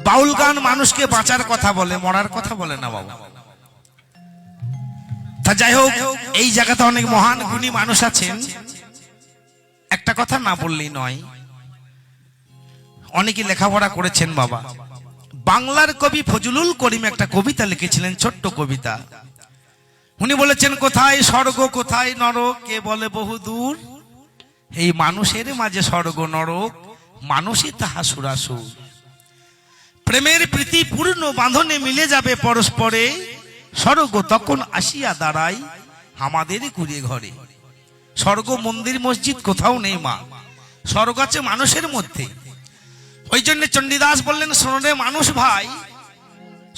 বাউল গান মানুষকে বাঁচার কথা বলে, মরার কথা বলে না বাবা। তা যাই হোক, এই জায়গাতে অনেক মহান গুণী মানুষ আছেন, একটা কথা না বললেই নয়। অনেকে লেখাপড়া করেছেন বাবা। বাংলার কবি ফজলুল করিম একটা কবিতা লিখেছিলেন, ছোট্ট কবিতা। উনি বলেছেন, কোথায় স্বর্গ কোথায় নরক কে বলে বহুদূর, এই মানুষের মাঝে স্বর্গ নরক মানুষই তাহা সুরাসুর। প্রেমের প্রীতি পূর্ণ বাঁধনে মিলে যাবে পরস্পরে, স্বর্গ তখন আসিয়া দাঁড়াই আমাদের কুড়ে ঘরে। স্বর্গ মন্দির মসজিদ কোথাও নেই মা, স্বর্গ আছে মানুষের মধ্যে। ওই জন্য চণ্ডীদাস বললেন, শোনো রে মানুষ ভাই,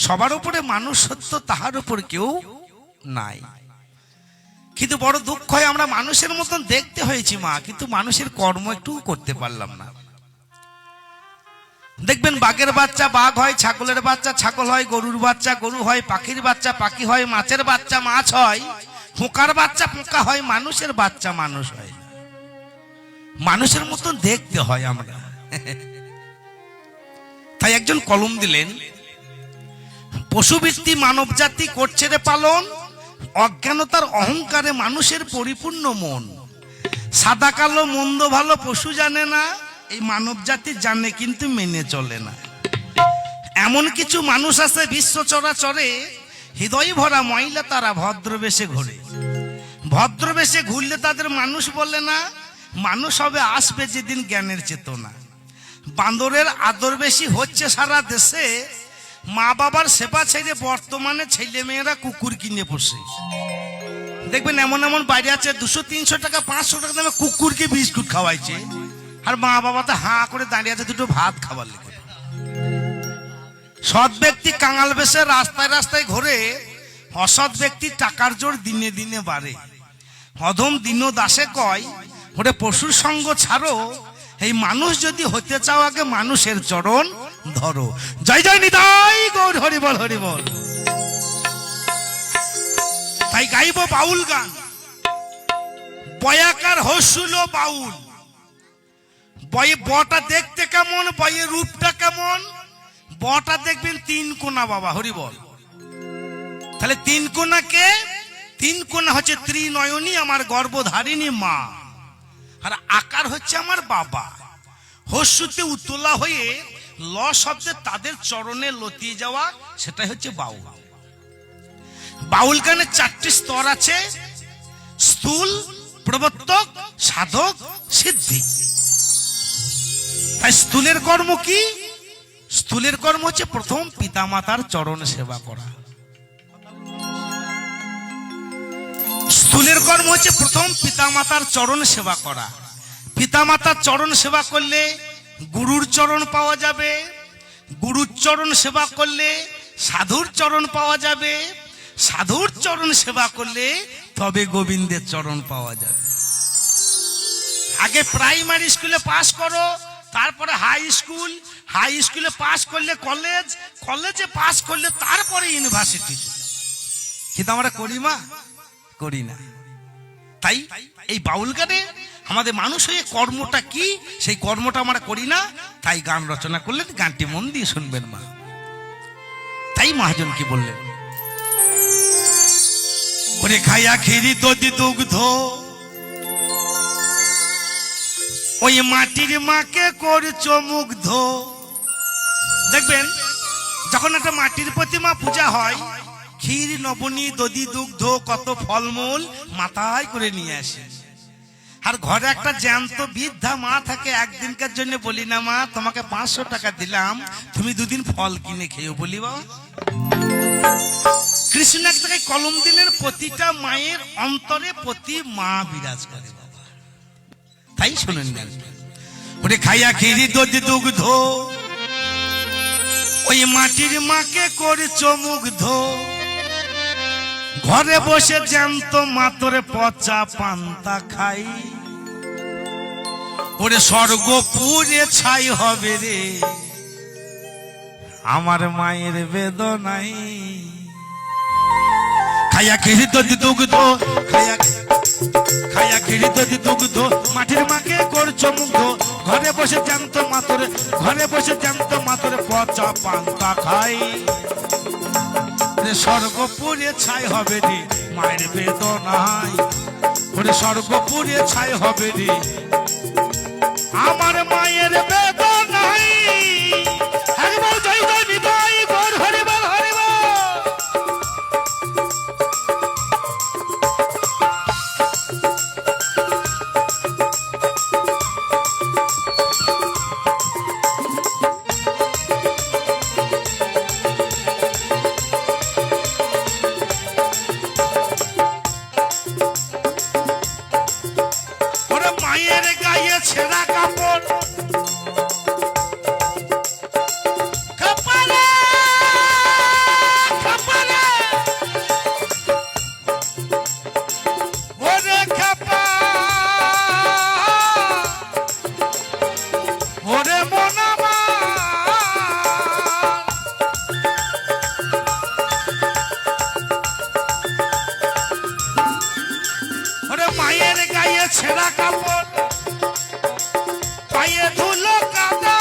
সবার উপরে মানুষ সত্য, তাহার উপর কেউ নাই। কিন্তু বড় দুঃখ হয়, আমরা মানুষের মতন দেখতে হয়েছি মা, কিন্তু মানুষের কর্ম একটু করতে পারলাম না। দেখবেন বাঘের বাচ্চা বাঘ হয়, ছাগলের বাচ্চা ছাগল হয়, গরুর বাচ্চা গরু হয়, পাখির বাচ্চা পাখি হয়, মাছের বাচ্চা মাছ হয়, পোকার বাচ্চা পোকা হয়, মানুষের বাচ্চা মানুষ হয়। মানুষের মতন দেখতে হয় আমরা। তাই একজন কলম দিলেন, পশুবৃত্তি মানব জাতি করছে রে পালন, অজ্ঞানতার অহংকারে মানুষের পরিপূর্ণ মন। সাদা কালো মন্দ ভালো পশু জানে না, এই মানব জাতি জানে কিন্তু মেনে চলে না। এমন কিছু মানুষ আছে বিশ্ব চরাচরে, হৃদয় ভরা মহিলা, তারা ভদ্রবেশে ঘোরে। ভদ্রবেশে ঘুরলে তাদের মানুষ বলে না, মানুষ হবে আসবে যেদিন জ্ঞানের চেতনা। বান্দরের আদর বেশি হচ্ছে সারা দেশে, মা বাবার সেবা ছেড়ে বর্তমানে ছেলে মেয়েরা কুকুর কিনে বসে। দেখবেন এমন এমন বাইরে আছে, 200-300 টাকা 500 টাকা দামে কুকুরকে বিস্কুট খাওয়াইছে, আর মা বাবা তো হাঁ করে দাঁড়িয়ে আছে দুটো ভাত খাবার লেগে। সৎ ব্যক্তি কাঙাল বেশে রাস্তায় রাস্তায় ঘোরে, অসৎ ব্যক্তি টাকার জোর দিনে দিনে বাড়ে। অধম দীন দাসে কয়, ওরে পশুর সঙ্গ ছাড়ো, এই মানুষ যদি হতে চাও আগে মানুষের চরণ ধরো। জয় জয় নিতাই গৌর, হরি বল হরি বল। তাই গাইব বাউল গান, বয়াকার হসুল বাউল। বয়ে বটা দেখতে কেমন, বয়ের রূপটা কেমন? বটা দেখবেন 3 কোনা বাবা, হরি বল। তাহলে 3 কোনা কে? 3 কোনা হচ্ছে ত্রিনয়নী, আমার গর্ভধারিণী মা। আর আকার হচ্ছে আমার বাবা। হস্যুতে উত্তোলা হয়ে ল শব্দে তাদের চরণে লতিয়ে যাওয়া, সেটাই হচ্ছে বাউল। বাউল গানে 4টি স্তর আছে, স্থূল, প্রবর্তক, সাধক, সিদ্ধি। তাই স্থূলের কর্ম কি? স্থূলের কর্ম হচ্ছে প্রথম পিতামাতার চরণ সেবা করা। স্থূলের কর্ম হচ্ছে প্রথম পিতামাতার চরণ সেবা করা। পিতামাতার চরণ সেবা করলে গুরুর চরণ পাওয়া যাবে, গুরুর চরণ সেবা করলে সাধুর চরণ পাওয়া যাবে, সাধুর চরণ সেবা করলে তবে গোবিন্দের চরণ পাওয়া যাবে। আগে প্রাইমারি স্কুলে পাস করো, তারপরে হাই স্কুল, হাই স্কুলে পাস করলে কলেজ, কলেজে পাস করলে তারপরে ইউনিভার্সিটি। কিন্তু আমরা করি মা? করি না। তাই এই বাউল গানে আমাদের মানুষ হয়ে কর্মটা কি, সেই কর্মটা আমরা করি না। তাই গান রচনা করলেন, গানটি মন দিয়ে শুনবেন মা। তাই মহাজন কি বললেন, ওরে খাইয়া খিরি দধি দুগ্ধ, ওই মাটির মাকে করছো মুগ্ধ। দেখবেন যখন একটা মাটির প্রতিমা পূজা হয়, ক্ষীর নবনী দধি দুগ্ধ কত ফলমূল মাথায় করে নিয়ে আসে। আর ঘরে একটা জ্যান্ত বৃদ্ধা মা থাকে, একদিনকার জন্য বলি না মা তোমাকে 500 টাকা দিলাম, তুমি 2 দিন ফল কিনে খেয়েও, বলি বাবা। কৃষ্ণ এক জায়গায় কলম দিলেন, প্রতিটা মায়ের অন্তরে প্রতি মা বিরাজ করে বাবা। তাই শুনেন গান, ওরে খাইয়া খিরি দধি দুগ্ধ, ওই মাটির মাকে করছো মুগ্ধ। ঘরে বসে জ্যান্ত মাতরে পচা পান্তা খাই, ওরে স্বর্গ পুরে ছাই হবে রে আমার মায়ের বেদনাই। খাইয়া খিরি দধি দুগ্ধ, খাইয়া খায়া ঘিরি দধি দুগ্ধ মাটির মাকে করছো মুগ্ধ ঘরে বসে জ্যান্ত মাতরে ঘরে বসে জ্যান্ত মাতরে পচা পান্তা খাই স্বর্গপুরে ছাই হবে রে মায়ের বেদনায় ওরে স্বর্গপুরে ছাই হবে রে আমার মায়ের বেদনায় একবার জয় জয় নিতাই গৌর হরি বল হরি বল। মায়ের গায়ে ছেঁড়া কাপড় কপালে কপালে ওরে খাপা ওরে মনামা ওরে মায়ের গায়ে ছেঁড়া কাপড় পায়ে ধুলো কাদা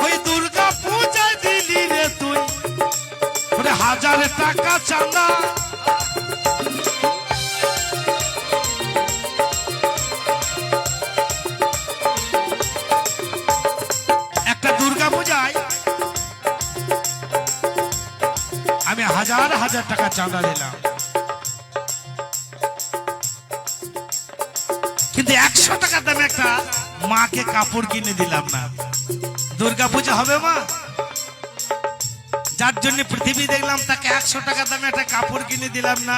ওই দুর্গা পূজায় দিলি রে তুই ওরে 1000 টাকা চাঁদা একটা দুর্গা পূজায় আমি 1000 টাকা চাঁদা দিলাম কিন্তু 100 টাকা দামে একটা মাকে কাপড় কিনে দিলাম না। দুর্গা পূজা হবে মা যার জন্য পৃথিবী দেখলাম তাকে 100 টাকা দামে একটা কাপড় কিনে দিলাম না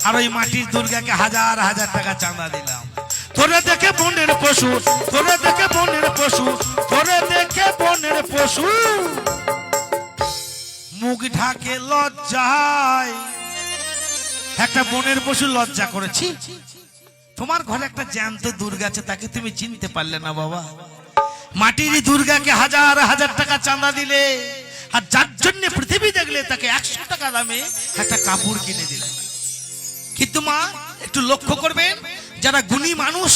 আর ওই মাটির দুর্গাকে 1000 টাকা চাঁদা দিলাম। তোরে দেখে বনের পশু তোরে দেখে বনের পশু তোরে দেখে বনের পশু মুখ ঢাকে লজ্জায় একটা বনের পশু লজ্জা করেছি। তোমার ঘরে একটা জ্যান্ত দুর্গা আছে তাকে তুমি চিনতে পারলে না বাবা মাটির দুর্গাকে 1000 টাকা চাঁদা দিলে আর যার জন্য পৃথিবী দেখলে তাকে 100 টাকা দামে একটা কাপড় কিনে দিলে। কিন্তু মা একটু লক্ষ্য করবেন যারা গুণী মানুষ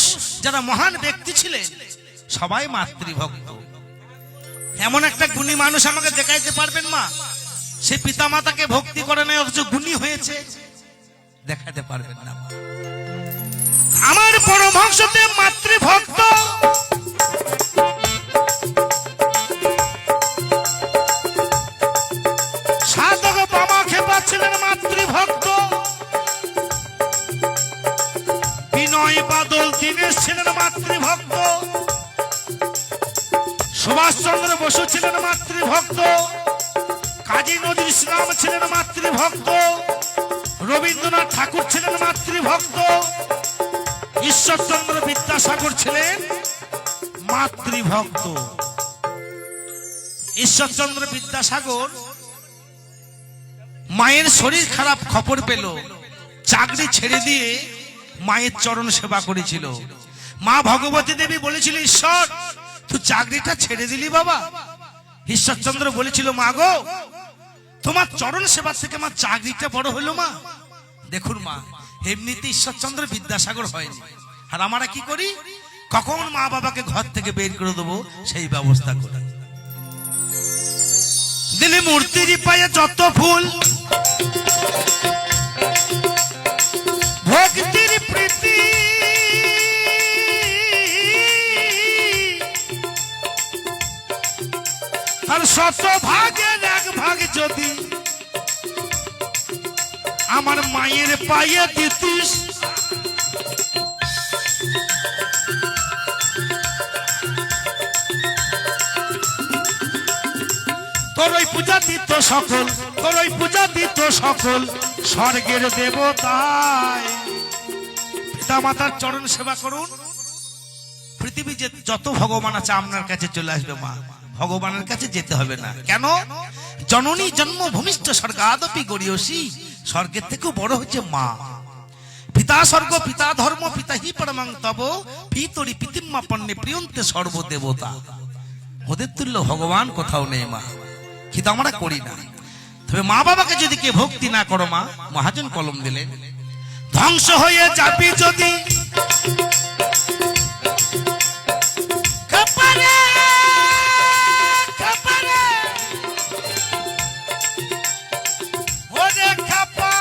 যারা মহান ব্যক্তি ছিলেন সবাই মাতৃভক্ত। এমন একটা গুণী মানুষ আমাকে দেখাইতে পারবেন মা সে পিতা মাতাকে ভক্তি করে নাই অথচ গুণী হয়েছে? দেখাতে পারবেন না। আমার পরমহংসতে মাতৃভক্ত সাধক বাবা খেপা ছিলেন মাতৃভক্ত বিনয় বাদল দীনেশ ছিলেন মাতৃভক্ত সুভাষচন্দ্র বসু ছিলেন মাতৃভক্ত কাজী নজরুল ইসলাম ছিলেন মাতৃভক্ত রবীন্দ্রনাথ ঠাকুর ছিলেন মাতৃভক্ত ঈশ্বরচন্দ্র বিদ্যাসাগর ছিলেন মাতৃভক্ত। ঈশ্বরচন্দ্র বিদ্যাসাগর মায়ের শরীর খারাপ খবর পেল চাকরি ছেড়ে দিয়ে মায়ের চরণ সেবা করেছিল। মা ভগবতী দেবী বলেছিল ঈশ্বর তুই চাকরিটা ছেড়ে দিলি বাবা। ঈশ্বরচন্দ্র বলেছিল মা গো তোমার চরণ সেবা থেকে আমার চাকরিটা বড় হলো মা। দেখুন মা এমনিতে ঈশ্বরচন্দ্র বিদ্যাসাগর হয়নি আর আমরা কি করি কখন মা বাবাকে ঘর থেকে বের করে দেবো সেই ব্যবস্থা করি। দিলে মূর্তির পায়ে যত ফুল ভক্তির প্রীতি আর 100 ভাগের 1 ভাগ যদি আমার মায়ের পায়ে দিতিস তোর ওই পূজা দিত সকল তোর ওই পূজা দিত সকল স্বর্গের দেবতায়। পিতা মাতার চরণ সেবা করুন পৃথিবী যে যত ভগবান আছে আপনার কাছে চলে আসবে মা ভগবানের কাছে যেতে হবে না। কেন জননী জন্মভূমিষ্ঠ স্বর্গাদপি গরিয়সী স্বর্গের থেকেও বড় হচ্ছে মা। পিতা স্বর্গ পিতা ধর্ম পিতা হি পরমাং তব পিতরি পিতিম্মা পণ্যে প্রিয়ন্তে সর্বদেবতা। ওদের তুল্য ভগবান কোথাও নেই মা কিন্তু আমরা করি না। তবে মা বাবাকে যদি কে ভক্তি না করো মা, মহাজন কলম দিলেন, ধ্বংস হয়ে যাবি যদি খাপারে খাপারে ওরে খাপা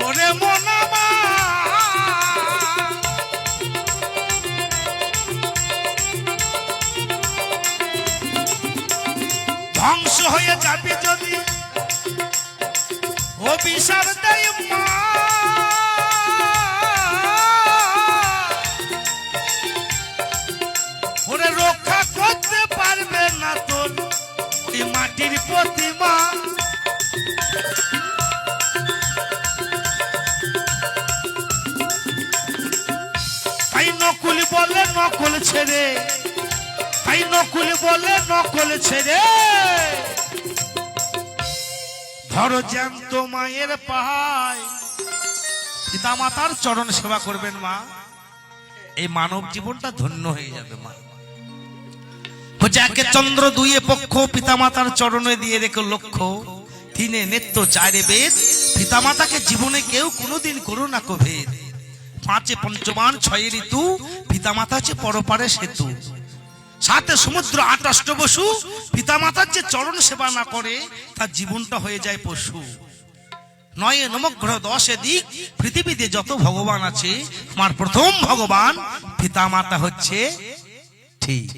ওরে মনামা ধ্বংস হয়ে যাবি যদি অভিশাপ দেয় মা, ওরে রক্ষা করতে পারবে না তোর ওই মাটির প্রতিমা। তাই নকুল বলে নকল ছেড়ে, তাই নকুল বলে নকল ছেড়ে ধরো জ্যান্ত মায়ের পাহাড়। পিতা মাতার চরণ সেবা করবেন মা, এই মানব জীবনটা ধন্য হয়ে যাবে মা। যাকে চন্দ্র দুইয়ে পক্ষ, পিতা মাতার চরণে দিয়ে রেখে লক্ষ্য, তিনে নেত্য চারে বেদ, পিতা মাতাকে জীবনে কেউ কোনোদিন করো না ভেদ। পাঁচে পঞ্চমান ছয়ে ঋতু, পিতা মাতা হচ্ছে পরপারে সেতু। সাথে সমুদ্র আটাষ্ট বসু, পিতা মাতার যে চরণ সেবা না করে তার জীবনটা হয়ে যায় পশু। নয়ে নবগ্রহ দশে দিক, পৃথিবীতে যত ভগবান আছে আমার প্রথম ভগবান পিতা মাতা হচ্ছে ঠিক।